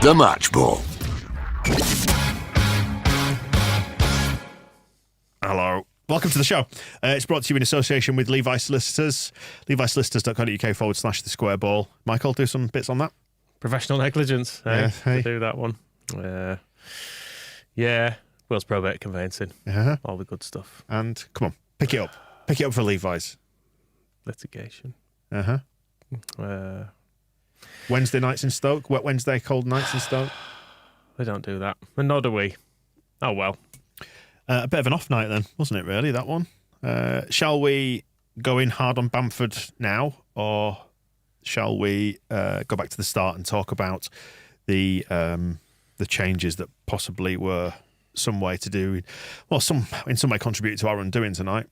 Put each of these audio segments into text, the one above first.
The Match Ball. Hello. Welcome to the show. It's brought to you in association with Levi Solicitors. levisolicitors.co.uk/the square ball. Michael, do some bits on that. Professional negligence. Yeah, To do that one. Will's probate conveyancing. Uh-huh. All the good stuff. And come on, pick it up. Pick it up for Levi's. Litigation. Uh-huh. Wednesday nights in Stoke. Wet Wednesday, cold nights in Stoke. They don't do that. And nor do we. Oh, well. A bit of an off night then, wasn't it, really, that one? Shall we go in hard on Bamford now, or shall we go back to the start and talk about the changes that possibly were some way to do, well, in some way contributed to our undoing tonight?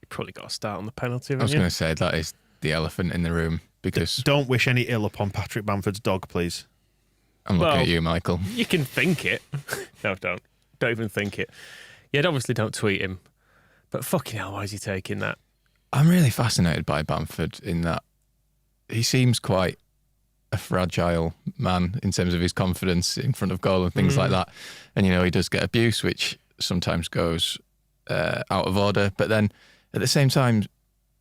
You probably got to start on the penalty, I was going to say, that is the elephant in the room, because... Don't wish any ill upon Patrick Bamford's dog, please. I'm looking at you, Michael. You can think it. No, don't. Don't even think it. Yeah, obviously don't tweet him. But fucking hell, why is he taking that? I'm really fascinated by Bamford in that he seems quite a fragile man in terms of his confidence in front of goal and things like that. And, he does get abuse, which sometimes goes out of order. But then at the same time,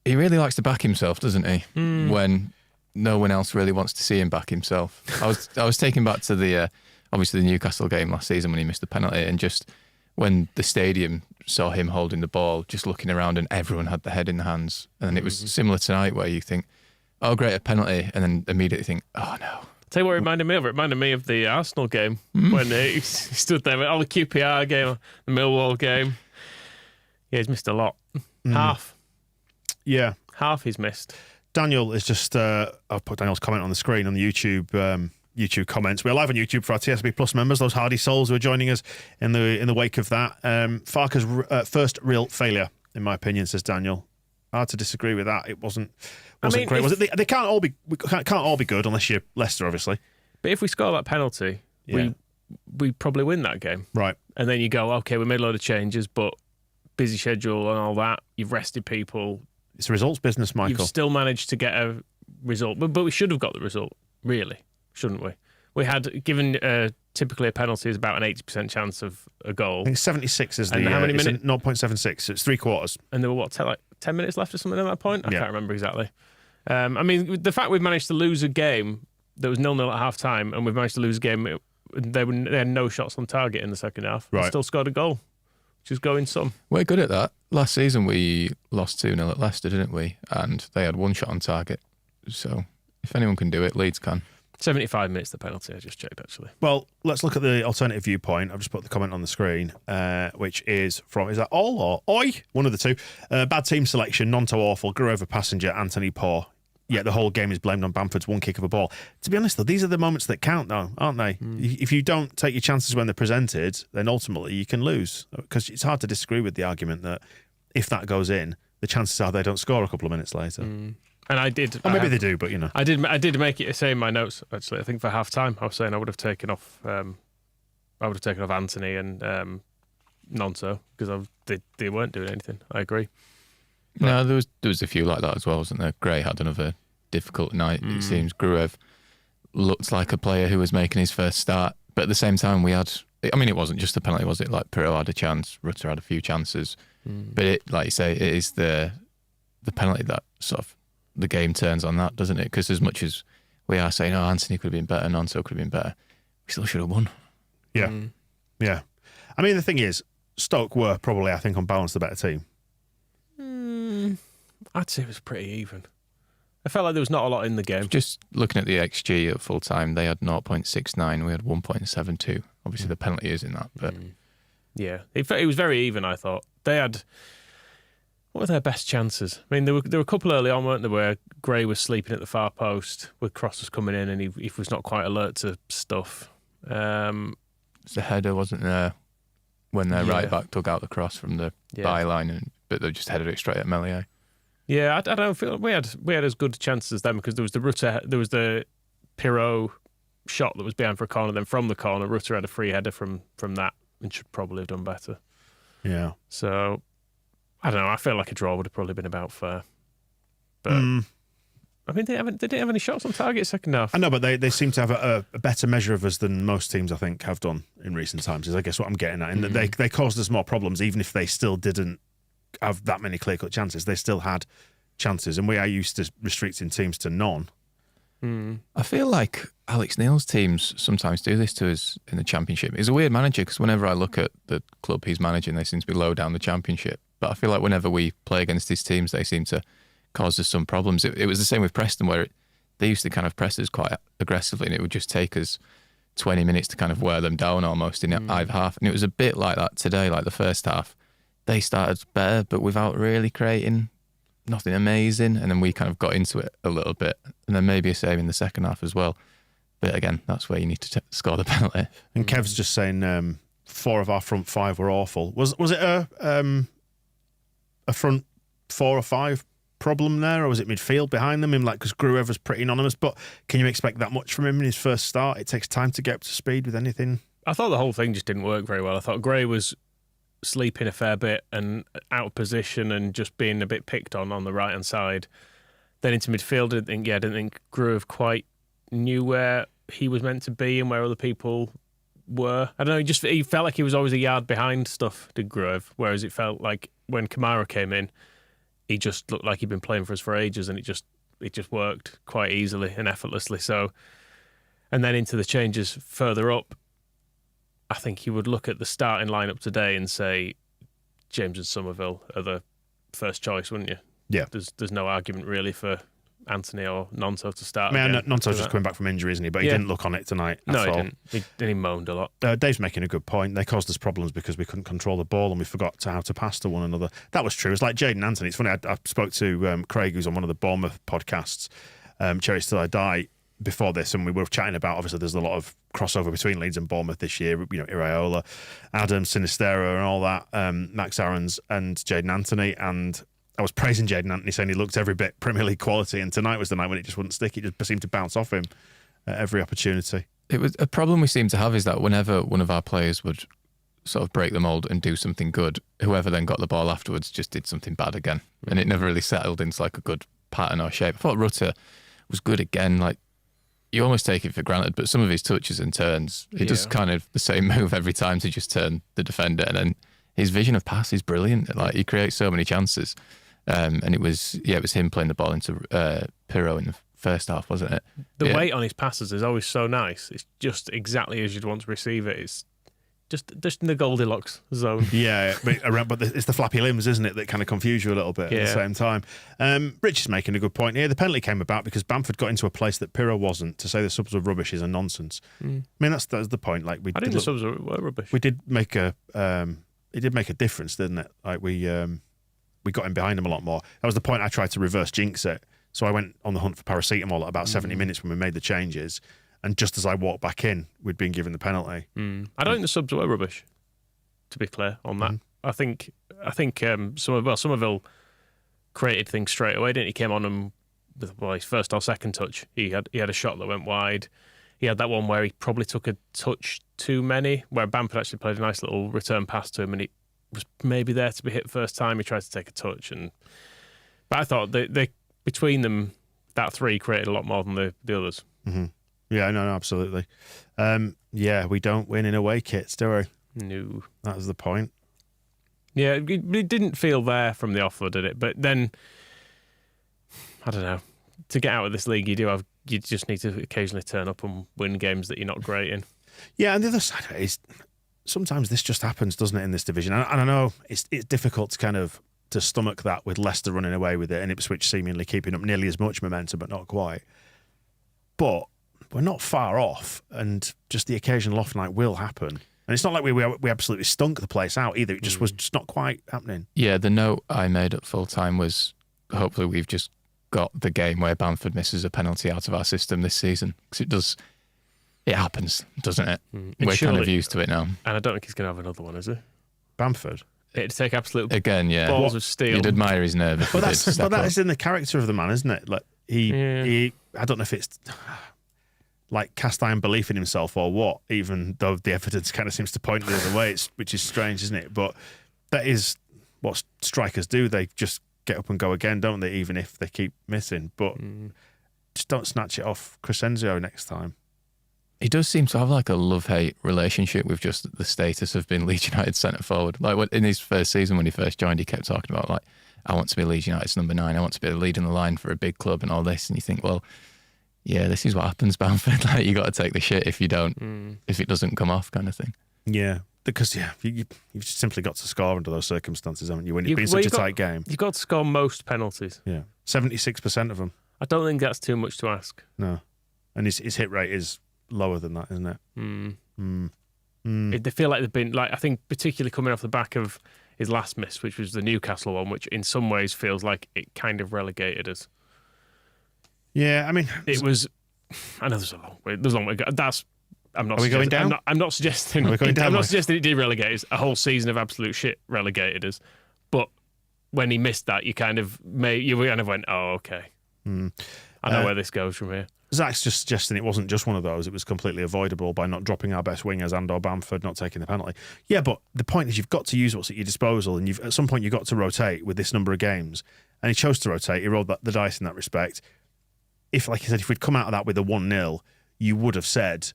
he really likes to back himself, doesn't he? When no one else really wants to see him back himself. I was taken back to the obviously the Newcastle game last season when he missed the penalty, and just when the stadium saw him holding the ball, just looking around and everyone had the head in the hands. And then it was similar tonight where you think, oh, great, a penalty, and then immediately think, oh, no. Tell you what it reminded me of. It reminded me of the Arsenal game when he stood there, all the QPR game, the Millwall game. Yeah, he's missed a lot. Half. Yeah. Half he's missed. Daniel is just, I'll put Daniel's comment on the screen on the YouTube comments. We're live on YouTube for our TSB Plus members, those hardy souls who are joining us in the wake of that. Farke's first real failure, in my opinion, says Daniel. Hard to disagree with that. It wasn't great, was it? They can't all be good unless you're Leicester, obviously. But if we score that penalty, we probably win that game. Right. And then you go, okay, we made a load of changes, but busy schedule and all that. You've rested people. It's a results business, Michael. You've still managed to get a result. But we should have got the result, really, shouldn't we? We had, given typically a penalty is about an 80% chance of a goal. I think 76 is and the... how many minutes? 0.76. It's 3/4. And there were, 10 minutes left or something at that point? I Yeah. can't remember exactly. The fact we've managed to lose a game that was 0-0 at half-time, and we've managed to lose a game, they had no shots on target in the second half. Right. And still scored a goal, which is going some. We're good at that. Last season we lost 2-0 at Leicester, didn't we? And they had one shot on target. So if anyone can do it, Leeds can. 75 minutes, the penalty, I just checked, actually. Well, let's look at the alternative viewpoint. I've just put the comment on the screen, which is from, is that all or oi? One of the two. Bad team selection, none too awful, grew over passenger, Anthony poor. Yet the whole game is blamed on Bamford's one kick of a ball. To be honest, though, these are the moments that count, though, aren't they? If you don't take your chances when they're presented, then ultimately you can lose. Because it's hard to disagree with the argument that if that goes in, the chances are they don't score a couple of minutes later. And I did. Or maybe they do, but I did make it say in my notes, actually. I think for half time, I was saying I would have taken off Anthony and Nonso because they weren't doing anything. I agree. But no, there was a few like that as well, wasn't there? Gray had another difficult night. It seems Gruev looked like a player who was making his first start, but at the same time we had. I mean, it wasn't just a penalty, was it? Like Pirlo had a chance, Rutter had a few chances, but it, like you say, it is the penalty that sort of the game turns on that, doesn't it? Because as much as we are saying, oh, Anthony could have been better, Nonso could have been better, we still should have won. Yeah. Yeah. I mean, the thing is, Stoke were probably, I think, on balance the better team. I'd say it was pretty even. I felt like there was not a lot in the game. Just looking at the XG at full time, they had 0.69, we had 1.72. Obviously, the penalty is in that, but... Yeah. It was very even, I thought. They had... What were their best chances? I mean, there were a couple early on, weren't there, where Gray was sleeping at the far post, with Cross was coming in, and he was not quite alert to stuff. It's a header, wasn't there, when their right back took out the cross from the byline, but they just headed it straight at Meslier. Yeah, I don't feel we had as good chances as them, because there was the Pirot shot that was behind for a corner. Then from the corner, Rutter had a free header from that, and should probably have done better. Yeah. So I don't know. I feel like a draw would have probably been about fair. But I mean, they didn't have any shots on target second half. I know, but they seem to have a better measure of us than most teams, I think, have done in recent times, is I guess what I'm getting at. And that they caused us more problems, even if they still didn't have that many clear-cut chances. They still had chances, and we are used to restricting teams to none. I feel like Alex Neil's teams sometimes do this to us in the Championship. He's a weird manager because whenever I look at the club he's managing, they seem to be low down the Championship. But I feel like whenever we play against his teams, they seem to cause us some problems. It was the same with Preston, where they used to kind of press us quite aggressively, and it would just take us 20 minutes to kind of wear them down almost in either half. And it was a bit like that today, like the first half. They started better, but without really creating nothing amazing, and then we kind of got into it a little bit, and then maybe a save in the second half as well. But again, that's where you need to score the penalty. And Kev's just saying 4 of our front 5 were awful. Was it a front 4 or 5 problem there, or was it midfield behind them? Because Gruever's pretty anonymous, but can you expect that much from him in his first start? It takes time to get up to speed with anything. I thought the whole thing just didn't work very well. I thought Gray was sleeping a fair bit and out of position and just being a bit picked on the right hand side. Then into midfield, I didn't think Gruev quite knew where he was meant to be and where other people were. I don't know, he felt like he was always a yard behind stuff, did Gruev, whereas it felt like when Kamara came in, he just looked like he'd been playing for us for ages, and it just worked quite easily and effortlessly. So, and then into the changes further up, I think you would look at the starting lineup today and say James and Somerville are the first choice, wouldn't you? Yeah. There's no argument really for Anthony or Nonto to start. I mean, Nonto's just coming back from injury, isn't he? But he didn't look on it tonight at all. No, he didn't. He moaned a lot. Dave's making a good point. They caused us problems because we couldn't control the ball and we forgot how to pass to one another. That was true. It's like Jayden Anthony. It's funny, I spoke to Craig, who's on one of the Bournemouth podcasts, Cherry Till I Die, before this, and we were chatting about, obviously, there's a lot of crossover between Leeds and Bournemouth this year. You know, Iraola, Adam, Sinistero and all that, Max Aarons and Jayden Anthony. And I was praising Jayden Anthony, saying he looked every bit Premier League quality, and tonight was the night when it just wouldn't stick. It just seemed to bounce off him at every opportunity. It was a problem we seem to have, is that whenever one of our players would sort of break the mould and do something good, whoever then got the ball afterwards just did something bad again. And it never really settled into like a good pattern or shape. I thought Rutter was good again. Like, you almost take it for granted, but some of his touches and turns, he does kind of the same move every time to just turn the defender. And then his vision of pass is brilliant. Like, he creates so many chances. And it was him playing the ball into Pirro in the first half, wasn't it? The weight on his passes is always so nice. It's just exactly as you'd want to receive it. It's just in the Goldilocks zone. Yeah, but it's the flappy limbs, isn't it, that kind of confuse you a little bit at the same time. Rich is making a good point here. The penalty came about because Bamford got into a place that Pirro wasn't. To say the subs were rubbish is a nonsense. I mean, that's the point. Like, I think the subs were rubbish. We did make it did make a difference, didn't it? Like, we got in behind him a lot more. That was the point I tried to reverse jinx it. So I went on the hunt for paracetamol at about 70 minutes when we made the changes. And just as I walked back in, we'd been given the penalty. I don't think the subs were rubbish, to be clear on that. I think Somerville created things straight away, didn't he? Came on and with his first or second touch, he had a shot that went wide. He had that one where he probably took a touch too many, where Bamford actually played a nice little return pass to him, and it was maybe there to be hit first time. He tried to take a touch, but I thought they between them, that three created a lot more than the others. Mm-hmm. Yeah, no, absolutely. We don't win in away kits, do we? No. That was the point. Yeah, it didn't feel there from the offer, did it? But then, I don't know. To get out of this league, you just need to occasionally turn up and win games that you're not great in. Yeah, and the other side of it is sometimes this just happens, doesn't it, in this division? And I know it's difficult to kind of to stomach that with Leicester running away with it and Ipswich seemingly keeping up nearly as much momentum, but not quite. But we're not far off, and just the occasional off night will happen. And it's not like we absolutely stunk the place out either. It just was just not quite happening. Yeah, the note I made at full time was hopefully we've just got the game where Bamford misses a penalty out of our system this season, because it happens, doesn't it? We're kind of used to it now. And I don't think he's going to have another one, is he? Bamford? It'd take absolute again, balls of steel. You'd admire his nerve. But that is in the character of the man, isn't it? Like he I don't know if it's like cast iron belief in himself or what, even though the evidence kind of seems to point the other way, which is strange, isn't it? But that is what strikers do. They just get up and go again, don't they, even if they keep missing. But just don't snatch it off Crescenzio next time. He does seem to have like a love-hate relationship with just the status of being Leeds United centre forward. Like in his first season when he first joined, he kept talking about like, I want to be Leeds United's number 9. I want to be leading the line for a big club and all this. And you think, well, yeah, this is what happens, Bamford. Like you got to take the shit if you don't, if it doesn't come off, kind of thing. Yeah, because you've just simply got to score under those circumstances, haven't you? When it's been such a tight game, you've got to score most penalties. Yeah, 76% of them. I don't think that's too much to ask. No, and his hit rate is lower than that, isn't it? They feel like they've been like, I think particularly coming off the back of his last miss, which was the Newcastle one, which in some ways feels like it kind of relegated us. Yeah, I mean, it was. I know there's a long way. There's a long way. That's. I'm not. Are we going down? I'm not suggesting. Are we going down? I'm not suggesting it did relegate us. A whole season of absolute shit relegated us. But when he missed that, you kind of went, oh, okay. I know where this goes from here. Zach's just suggesting it wasn't just one of those. It was completely avoidable by not dropping our best wingers and/or Bamford not taking the penalty. Yeah, but the point is you've got to use what's at your disposal, and at some point you've got to rotate with this number of games. And he chose to rotate. He rolled the dice in that respect. If, like I said, if we'd come out of that with a 1-0, you would have said,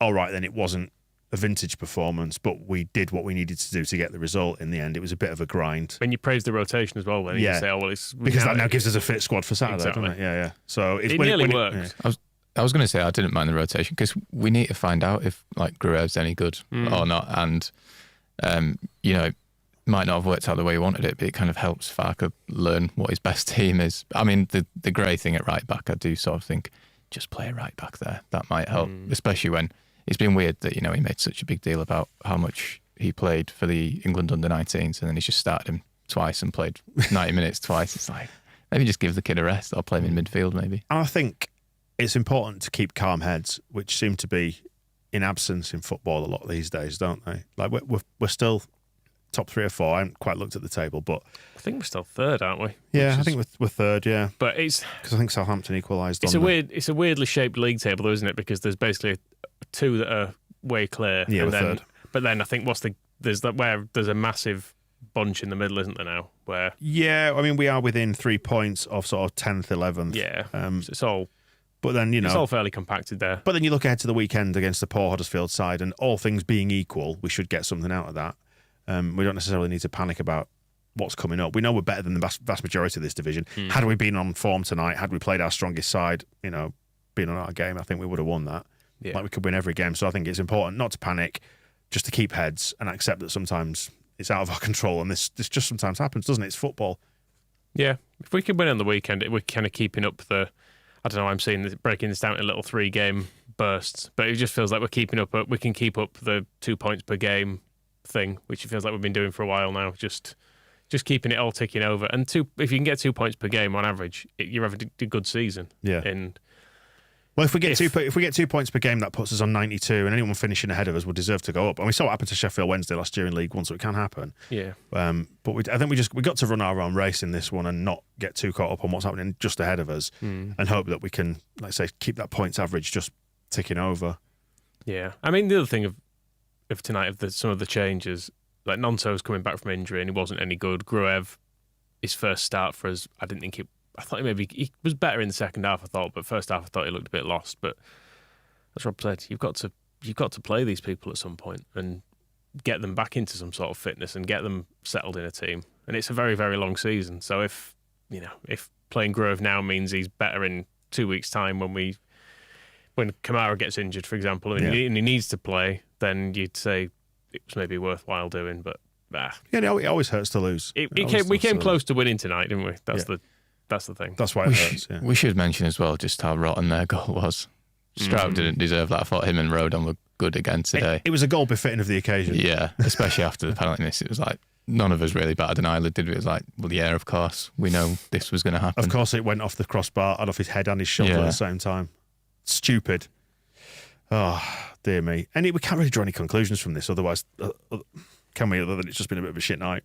all right, then it wasn't a vintage performance, but we did what we needed to do to get the result in the end. It was a bit of a grind. When you praise the rotation as well, when you say, oh, well, it's... Because that now gives us a fit squad for Saturday, exactly. doesn't it? Yeah. So it nearly worked. I was going to say I didn't mind the rotation because we need to find out if like Gruev's any good or not. And, it might not have worked out the way he wanted it, but it kind of helps Farke learn what his best team is. I mean, the Gray thing at right back, I do sort of think just play a right back there. That might help, especially when it's been weird that, he made such a big deal about how much he played for the England under-19s and then he's just started him twice and played 90 minutes twice. It's like, maybe just give the kid a rest or play him in midfield maybe. And I think it's important to keep calm heads, which seem to be in absence in football a lot these days, don't they? Like we're still top 3 or 4. I haven't quite looked at the table, but I think we're still third, aren't we? Yeah, I think we're third. Yeah, but it's because I think Southampton equalised. It's a weirdly shaped league table, though, isn't it? Because there's basically 2 that are way clear. Yeah, and we're third. But then I think there's a massive bunch in the middle, isn't there now? Where I mean we are within 3 points of sort of 10th, 11th. Yeah, it's all. But then it's all fairly compacted there. But then you look ahead to the weekend against the poor Huddersfield side, and all things being equal, we should get something out of that. We don't necessarily need to panic about what's coming up. We know we're better than the vast majority of this division. Had we been on form tonight, had we played our strongest side, been on our game, I think we would have won that. Yeah. Like we could win every game. So I think it's important not to panic, just to keep heads and accept that sometimes it's out of our control, and this just sometimes happens, doesn't it? It's football. Yeah, if we can win on the weekend, we're kind of keeping up the. I don't know. I'm seeing breaking this down in little 3-game bursts, but it just feels like we're keeping up. We can keep up the 2 points per game thing, which it feels like we've been doing for a while now. Just keeping it all ticking over. And if you can get 2 points per game on average, you're having a good season. Yeah. And well, if we get 2 points per game, that puts us on 92, and anyone finishing ahead of us will deserve to go up. And we saw what happened to Sheffield Wednesday last year in League One, so it can happen. Yeah. But I think we got to run our own race in this one and not get too caught up on what's happening just ahead of us, and hope that we can, like I say, keep that points average just ticking over. Yeah. I mean, the other thing of tonight, some of the changes, like Nonto's coming back from injury and he wasn't any good. Gruev, his first start for us, I thought he was better in the second half, I thought, but first half I thought he looked a bit lost. But as Rob said, you've got to play these people at some point and get them back into some sort of fitness and get them settled in a team. And it's a very, very long season. So if playing Gruev now means he's better in 2 weeks' time when Kamara gets injured, for example, and he needs to play, then you'd say it was maybe worthwhile doing. But yeah, it always hurts to lose. We came close to winning tonight, didn't we? That's the thing. That's why it hurts. Yeah. We should mention as well just how rotten their goal was. Stroud didn't deserve that. I thought him and Rodon were good again today. It was a goal befitting of the occasion. Yeah, especially after the penalty miss. It was like none of us really batted an eyelid, did we? It was like, well, yeah, of course, we know this was going to happen. Of course, it went off the crossbar and off his head and his shoulder at the same time. Stupid. Oh, dear me. And we can't really draw any conclusions from this, otherwise, can we, other than it's just been a bit of a shit night?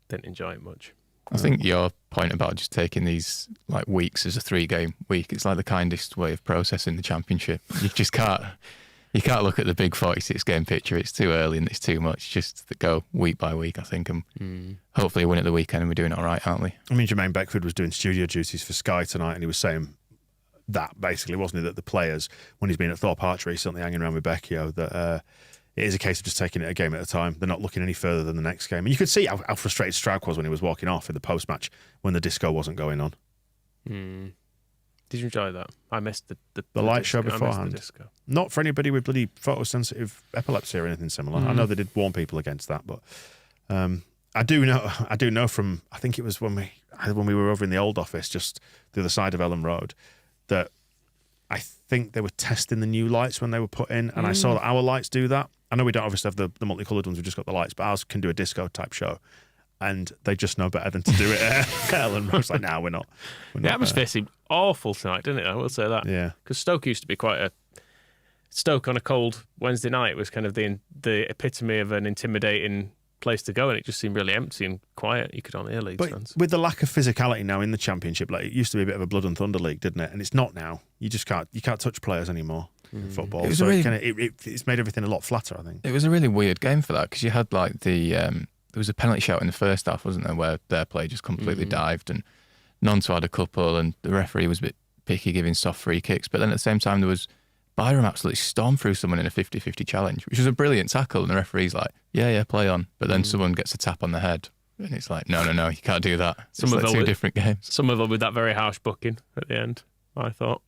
Didn't enjoy it much. I think your point about just taking these like weeks as a 3-game week, it's like the kindest way of processing the championship. You just can't You can't look at the big 46 game picture. It's too early and it's too much. Just to go week by week, I think, and hopefully win at the weekend, and we're doing it all right, aren't we? I mean, Jermaine Beckford was doing studio duties for Sky tonight, and he was saying that basically, wasn't he, that the players, when he's been at Thorpe Arch recently, hanging around with Becchio, that it is a case of just taking it a game at a time. They're not looking any further than the next game. And you could see how frustrated Stroud was when he was walking off in the post-match when the disco wasn't going on. Did you enjoy that? I missed the light disco. show beforehand. I missed the disco. Not for anybody with bloody photosensitive epilepsy or anything similar. I know they did warn people against that, but I do know from, I think it was when we were over in the old office just the other side of Ellen Road, that I think they were testing the new lights when they were put in, and I saw that our lights do that. I know we don't obviously have the multicoloured ones, we've just got the lights, but ours can do a disco type show. And they just know better than to do it at Ellen Road. It's like, we're not. The atmosphere seemed awful tonight, didn't it? I will say that. Yeah. Because Stoke used to be quite a... Stoke on a cold Wednesday night was kind of the epitome of an intimidating place to go, and it just seemed really empty and quiet. You could only hear Leeds fans. With the lack of physicality now in the Championship, like it used to be a bit of a blood and thunder league, didn't it? And it's not now. You just can't touch players anymore in football. It's made everything a lot flatter, I think. It was a really weird game for that, because you had like there was a penalty shout in the first half, wasn't there, where their play just completely dived, and Nonto had a couple, and the referee was a bit picky giving soft free kicks. But then at the same time, there was Byram absolutely stormed through someone in a 50-50 challenge, which was a brilliant tackle, and the referee's like, yeah, play on. But then someone gets a tap on the head, and it's like, no, you can't do that. It's like two different games. Some of them with that very harsh booking at the end, I thought.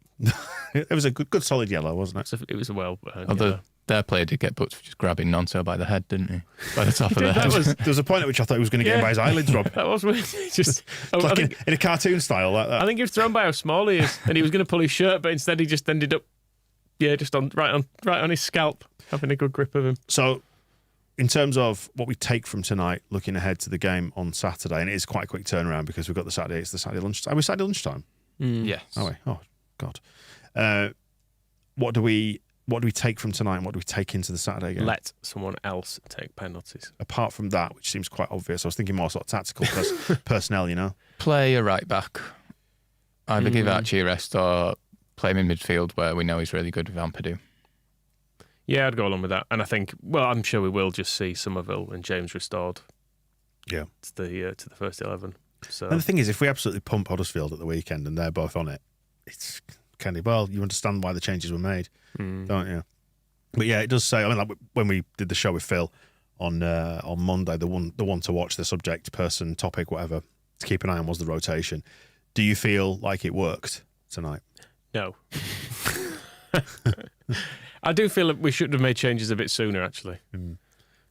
It was a good solid yellow, wasn't it? It was a well... Although their player did get booked for just grabbing Nonto by the head, didn't he? By the top of the head. There was a point at which I thought he was going to get him by his eyelids, Rob. That was weird. Just like in a cartoon style like that. I think he was thrown by how small he is, and he was going to pull his shirt, but instead he just ended up, just right on his scalp, having a good grip of him. So, in terms of what we take from tonight, looking ahead to the game on Saturday, and it is quite a quick turnaround because we've got the Saturday. It's the Saturday lunchtime. Are we Saturday lunchtime? Yes. Are we? Oh God. What do we take from tonight, and what do we take into the Saturday game? Let someone else take penalties. Apart from that, which seems quite obvious, I was thinking more sort of tactical personnel, you know? Play a right back. Either give Archie a rest or play him in midfield where we know he's really good with Ampadu. Yeah, I'd go along with that. And I think, I'm sure we will just see Somerville and James restored. Yeah. To the first 11. So. And the thing is, if we absolutely pump Huddersfield at the weekend and they're both on it, it's kind of, you understand why the changes were made, don't you? But yeah, it does say, like when we did the show with Phil on Monday, the one to watch, the subject, person, topic, whatever, to keep an eye on was the rotation. Do you feel like it worked tonight? No. I do feel that we should have made changes a bit sooner, actually.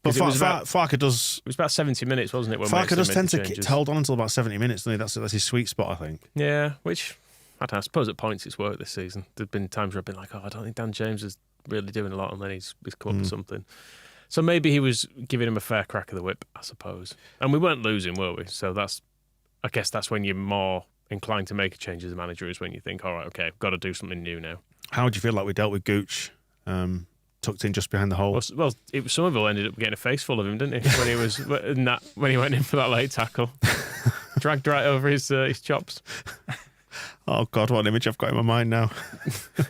But Farke does... It was about 70 minutes, wasn't it? When Farke does tend to hold on until about 70 minutes, doesn't he? That's his sweet spot, I think. Yeah, which... I suppose at points it's worked this season. There've been times where I've been like, I don't think Dan James is really doing a lot, and then he's come up with something. So maybe he was giving him a fair crack of the whip, I suppose. And we weren't losing, were we? So I guess that's when you're more inclined to make a change as a manager, is when you think, all right, okay, I've got to do something new now. How would you feel like we dealt with Gooch, tucked in just behind the hole? Well, Somerville ended up getting a face full of him, didn't he? When he went in for that late tackle, dragged right over his chops. Oh, God, what an image I've got in my mind now. They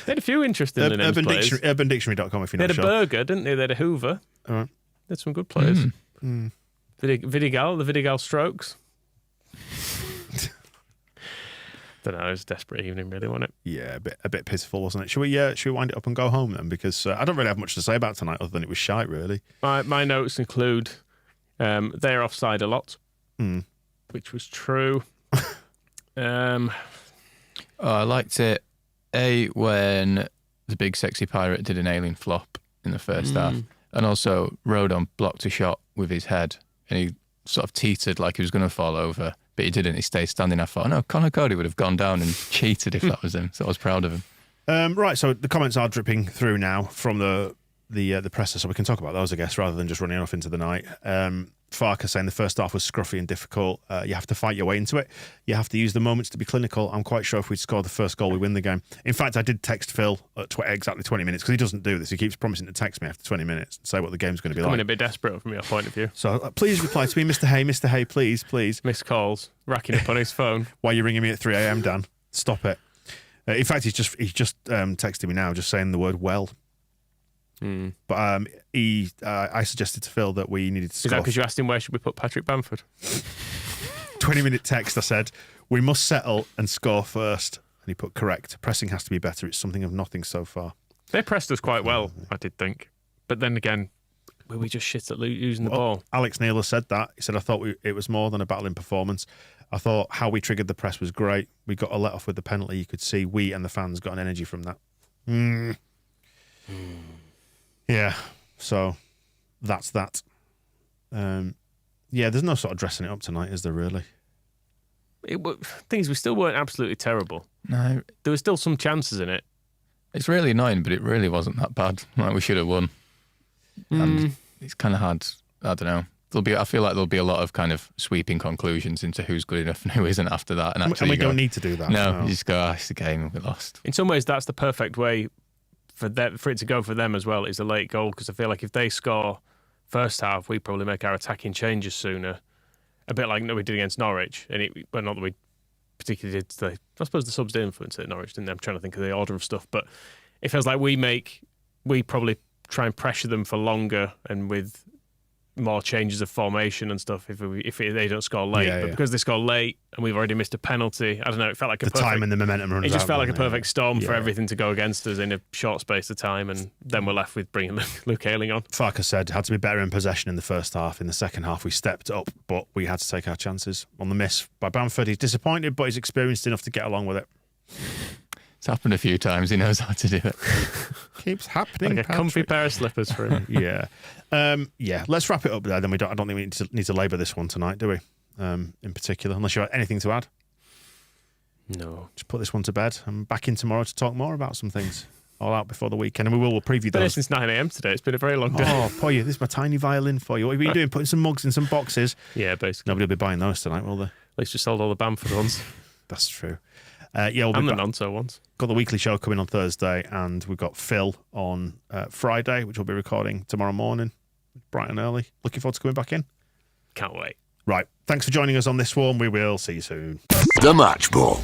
had a few interesting names. UrbanDictionary.com if you're not sure. They had a Berger, didn't they? They had a Hoover. All right. They had some good players. Vidigal, the Vidigal Strokes. Don't know, it was a desperate evening, really, wasn't it? Yeah, a bit pitiful, wasn't it? Should we wind it up and go home then? Because I don't really have much to say about tonight other than it was shite, really. My notes include they're offside a lot, which was true. I liked it, when the big sexy pirate did an alien flop in the first half, and also Rodon blocked a shot with his head, and he sort of teetered like he was going to fall over, but he didn't. He stayed standing. I thought, no, Conor Cody would have gone down and cheated if that was him, so I was proud of him. Right, so the comments are dripping through now from the presser, so we can talk about those, I guess, rather than just running off into the night. Farke saying the first half was scruffy and difficult. You have to fight your way into it. You have to use the moments to be clinical. I'm quite sure if we'd scored the first goal, we win the game. In fact, I did text Phil at exactly 20 minutes, because he doesn't do this. He keeps promising to text me after 20 minutes and say what the game's going to be like. Coming a bit desperate from your point of view. So please reply to me, Mr. Hay, please. Missed calls, racking up on his phone. Why are you ringing me at 3 a.m, Dan? Stop it. In fact, he's just texted me now, just saying the word well. But I suggested to Phil that we needed to Is score. that because you asked him where should we put Patrick Bamford? 20-minute text, I said, we must settle and score first. And he put correct. Pressing has to be better. It's something of nothing so far. They pressed us quite well, I did think. But then again, were we just shit at using the ball? Alex Neil has said that. He said, I thought it was more than a battling performance. I thought how we triggered the press was great. We got a let off with the penalty. You could see we and the fans got an energy from that. Yeah, so that's that. Yeah, there's no sort of dressing it up tonight, is there really? Thing is, we still weren't absolutely terrible. No, There were still some chances in it. it's really annoying, but it really wasn't that bad. Like, we should have won. And it's kind of hard. I don't know. I feel like there'll be a lot of kind of sweeping conclusions into who's good enough and who isn't after that. And actually, And we don't need to do that. No, you just go, it's the game and we lost. In some ways, that's the perfect way for it to go for them as well, is a late goal, because I feel like if they score first half, we probably make our attacking changes sooner. A bit like we did against Norwich. Not that we particularly did. I suppose the subs did influence it at Norwich, didn't they? I'm trying to think of the order of stuff. But it feels like we probably try and pressure them for longer and with more changes of formation and stuff if they don't score late. But because they score late and we've already missed a penalty, I don't know, it felt like the time and the momentum runs out. It just felt like a perfect storm for Yeah. everything to go against us in a short space of time, and then we're left with bringing Luke Ayling on. Farkas said, had to be better in possession in the first half. In the second half, we stepped up, but we had to take our chances. On the miss by Bamford, he's disappointed, but he's experienced enough to get along with it. It's happened a few times. He knows how to do it. Keeps happening. Like a comfy pair of slippers for him. Yeah. Let's wrap it up there. Then I don't think we need to labour this one tonight, do we? In particular, unless you have anything to add. No. Just put this one to bed. I'm back in tomorrow to talk more about some things. All out before the weekend, and we'll preview Been here those. since 9 a.m. today. It's been a very long day. Oh, Poya, this is my tiny violin for you. What have you been doing? Putting some mugs in some boxes. Yeah, basically. Nobody will be buying those tonight, will they? At least we sold all the Bamford ones. That's true. We'll be And the back. Nonto ones. Got the weekly show coming on Thursday, and we've got Phil on Friday, which we'll be recording tomorrow morning, bright and early. Looking forward to coming back in. Can't wait. Right. Thanks for joining us on this one. We will see you soon. The Match Ball.